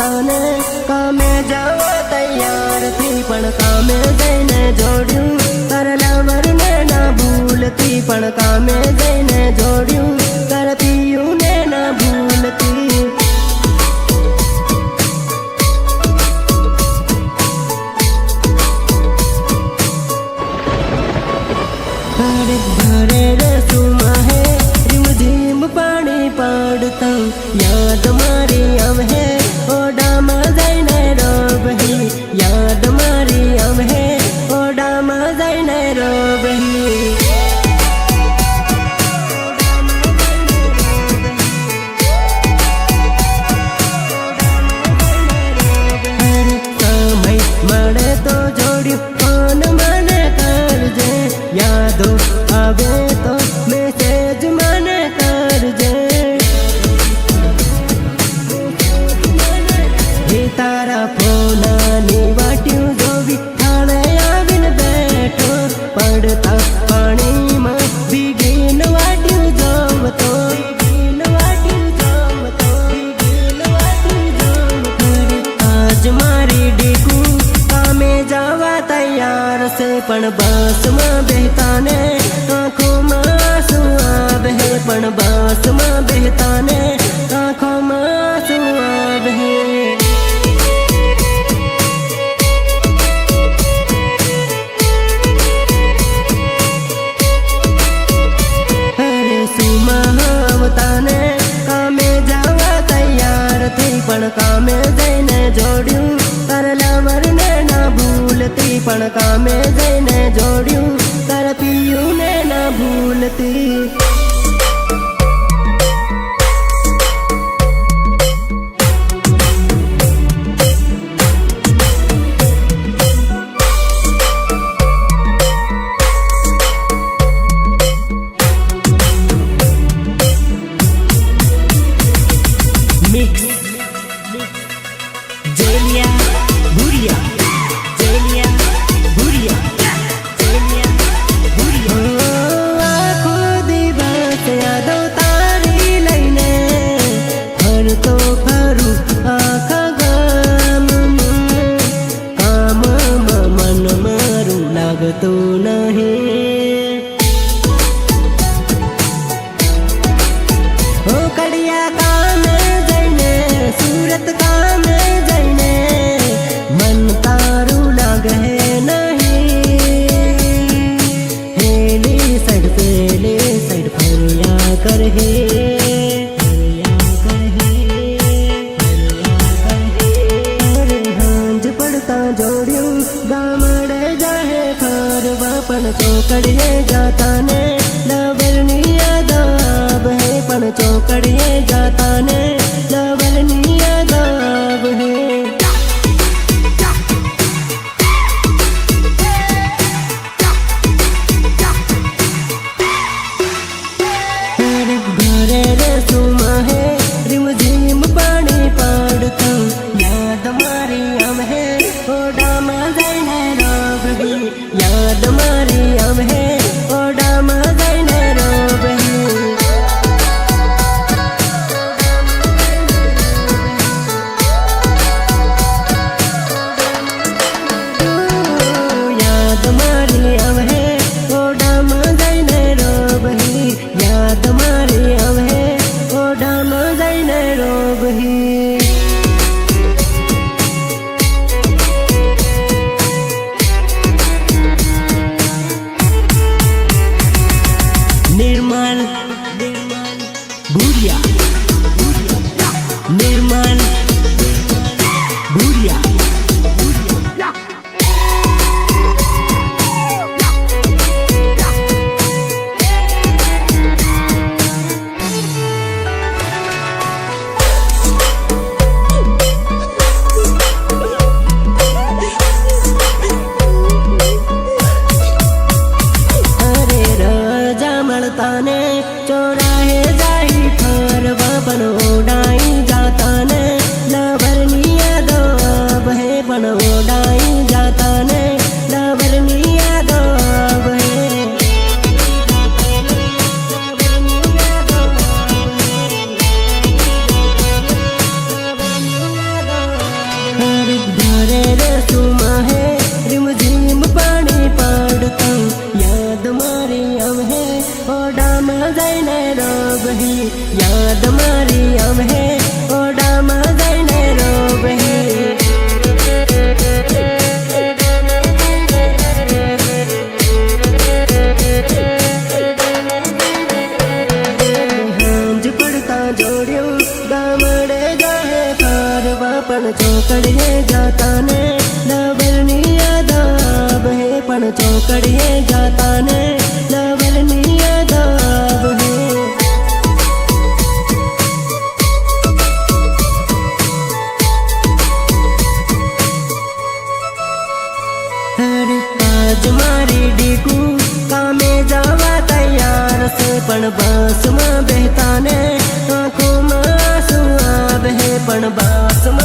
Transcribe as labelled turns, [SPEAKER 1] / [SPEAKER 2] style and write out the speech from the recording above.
[SPEAKER 1] तने कामे जावा तैयार थी पण कामे जईने जोड्યું તારા લવર ને ના ભૂલતી પણ કામે જઈને જોડ્યું તારા પિયું ને ના ભૂલતી घरे घरे रसूमा है रिमझिम पानी पड़ता याद मारी आम है ओडामा जईने रोबही याद मारी आम है ओडामा जईने रोबही समय मळे तो जोड्યું फोन મને करजे यादो आवे तो मैसेज मने करजे हे तारा फोनानी वाट्યું જોવી થાળે આવીને બેઠો પડતા પાણીમાં ભીગીન વાટ્યું જોવતો आज मारी डीकू कामे जावा तैयार से पण बस में बेहता ने आँखों में आंसू आवे पण बस में बेहता ने आँखों में आंसू आवे अरे सुमावता ने कामे जावा तैयार थी पण कामे जईने जोड्યું તારા લવર ને ના ભૂલતી પણ કામે જઈને જોડ્યું તારા પિયું ને ના ભૂલતી મિક્સ જેલિયા ભુરિયા જેલિયા ભુરિયા જેલિયા ભુરિયા આખો દિવસ યાદો તારી લઈને ફરતો ફરું આખા ગામમાં કામમાં મન મારું લાગતું નહીં ઓ કડિયા કામે જઈને સુરત કામે જઈને मन तारू लागे नहीं हेली साइड पेले साइड फरिया कर हे हांज पड़ता जोड़ियों गामड़े जाहे फरवा पण चौकड़िए जाता ने लवरनी याद आव है पण चौकड़िए जाता ने लवरनी याद आव है घरे रसूमा है रिमझिम पानी पड़ता याद मारी आम है ओडामा जईने रोबही याद मारी आम है ओडामा जईने रोबही याद मारी आम है ओडामा जईने रोबही याद मारी आम है ओडामा जईने रोबही निर्मल भुरिया निर्मल भुरिया अरे राजा मलता ने चौराहे जाई फर ઓડામાં જઈને રોબહી યાદ મારી આવે ઓડામાં જઈને રોબહી હાંજ પડતા જોડ્યું ગામડે જાહે ફરવા પણ ચોકડીએ જાતા ને લવરની યાદ આવે પણ ચોકડીએ જાતા ને લવરની યાદ આવે અરે આજ મારી ડીકુ કામે જવા તૈયાર છે પણ બસમાં બેહતા ને આંખોમાં આંસુ આવે પણ બસમાં